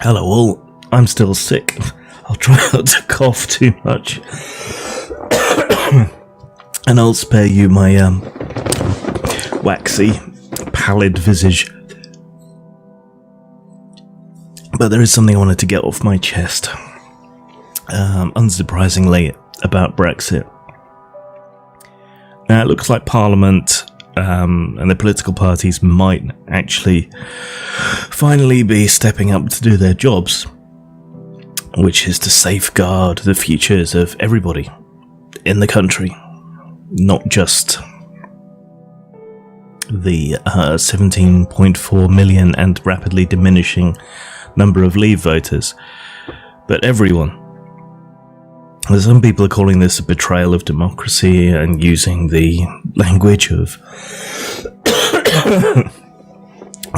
Hello all, I'm still sick. I'll try not to cough too much. And I'll spare you my waxy, pallid visage. But there is something I wanted to get off my chest. Unsurprisingly, about Brexit. Now, it looks like Parliament and the political parties might actually finally be stepping up to do their jobs, which is to safeguard the futures of everybody in the country, not just the 17.4 million and rapidly diminishing number of Leave voters, but everyone. Some people are calling this a betrayal of democracy and using the language of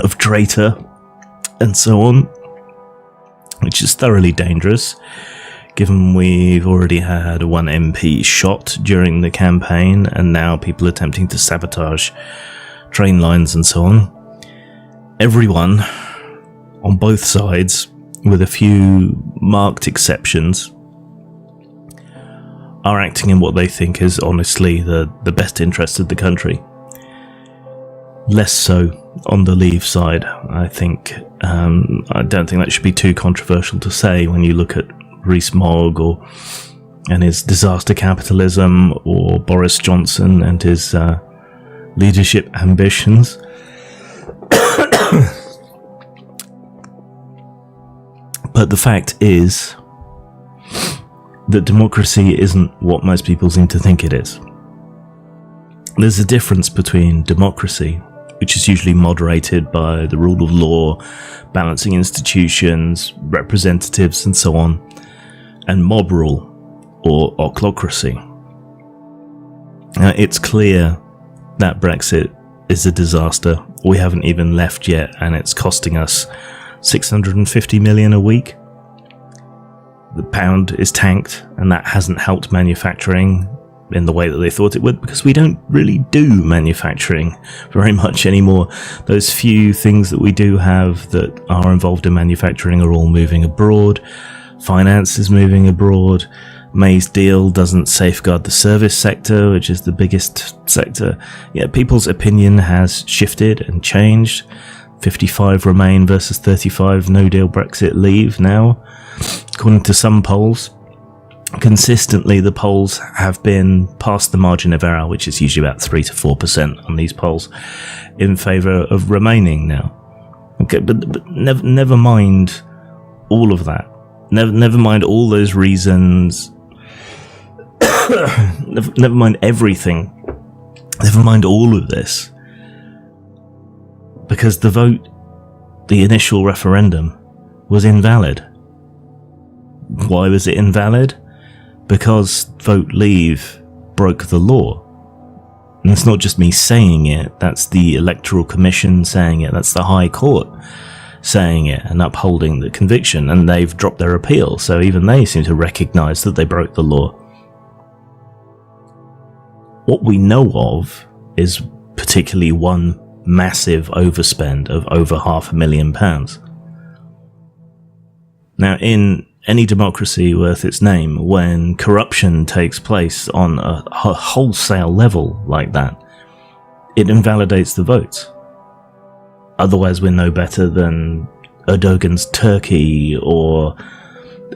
of traitor and so on, which is thoroughly dangerous, given we've already had one MP shot during the campaign and now people attempting to sabotage train lines and so on. Everyone on both sides, with a few marked exceptions, are acting in what they think is honestly the best interest of the country. Less so on the Leave side, I think. I don't think that should be too controversial to say when you look at Rees-Mogg and his disaster capitalism, or Boris Johnson and his leadership ambitions. But the fact is that democracy isn't what most people seem to think it is. There's a difference between democracy, which is usually moderated by the rule of law, balancing institutions, representatives and so on, and mob rule, or ochlocracy. Now, it's clear that Brexit is a disaster. We haven't even left yet, and it's costing us 650 million a week. The pound is tanked, and that hasn't helped manufacturing in the way that they thought it would, because we don't really do manufacturing very much anymore. Those few things that we do have that are involved in manufacturing are all moving abroad. Finance is moving abroad. May's deal doesn't safeguard the service sector, which is the biggest sector. Yeah, people's opinion has shifted and changed. 55 Remain versus 35 No Deal Brexit Leave now. According to some polls, consistently the polls have been past the margin of error, which is usually about 3 to 4% on these polls, in favour of remaining now. Okay, but never mind all of that. Never mind all those reasons. never mind everything. Never mind all of this. Because the vote, the initial referendum, was invalid. Why was it invalid? Because Vote Leave broke the law. And it's not just me saying it, that's the Electoral Commission saying it, that's the High Court saying it and upholding the conviction, and they've dropped their appeal, so even they seem to recognise that they broke the law. What we know of is particularly one massive overspend of over £500,000. Now, in any democracy worth its name, when corruption takes place on a wholesale level like that, it invalidates the votes. Otherwise, we're no better than Erdogan's Turkey or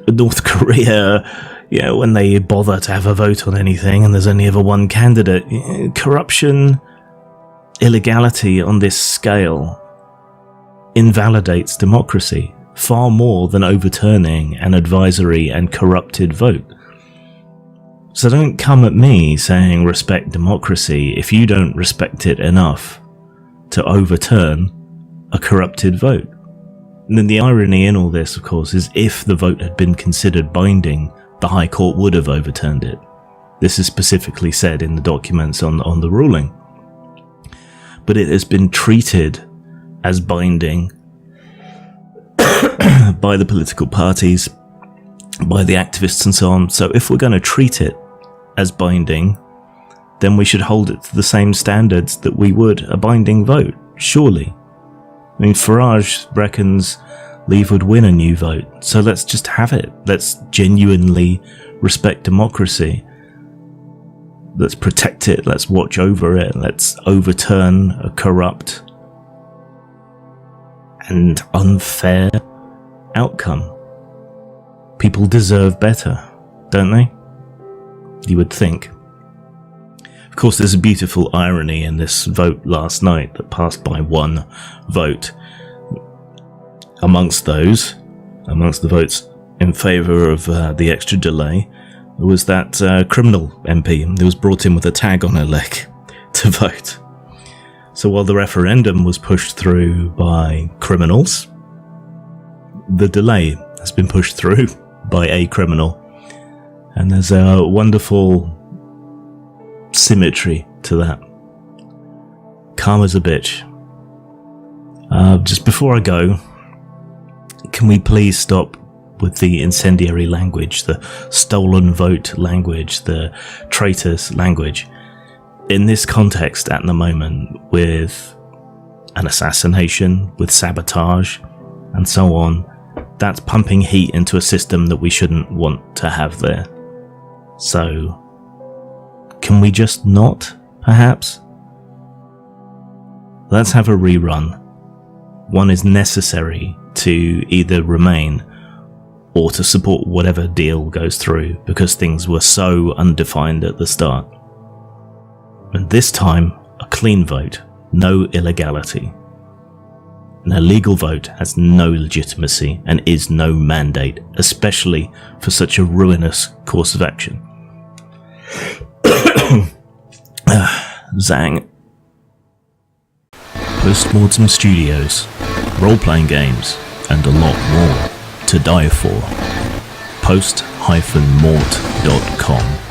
North Korea, when they bother to have a vote on anything and there's only ever one candidate. Corruption, illegality on this scale invalidates democracy far more than overturning an advisory and corrupted vote. So don't come at me saying respect democracy if you don't respect it enough to overturn a corrupted vote. And then the irony in all this, of course, is if the vote had been considered binding, the High Court would have overturned it. This is specifically said in the documents on the ruling. But it has been treated as binding by the political parties, by the activists and so on. So if we're going to treat it as binding, then we should hold it to the same standards that we would a binding vote, surely. I mean, Farage reckons Leave would win a new vote. So let's just have it. Let's genuinely respect democracy. Let's protect it. Let's watch over it. Let's overturn a corrupt and unfair outcome. People deserve better, don't they? You would think. Of course, there's a beautiful irony in this vote last night that passed by one vote. Amongst the votes in favour of the extra delay, was that criminal MP who was brought in with a tag on her leg to vote. So while the referendum was pushed through by criminals, the delay has been pushed through by a criminal. And there's a wonderful symmetry to that. Karma's a bitch. Just before I go, can we please stop with the incendiary language, the stolen vote language, the traitors language? In this context at the moment, with an assassination, with sabotage, and so on, that's pumping heat into a system that we shouldn't want to have there. So, can we just not, perhaps? Let's have a rerun. One is necessary to either remain or to support whatever deal goes through, because things were so undefined at the start. And this time, a clean vote, no illegality. An illegal vote has no legitimacy and is no mandate, especially for such a ruinous course of action. Zang. Postmortem Studios, role-playing games, and a lot more to die for. Post-mort.com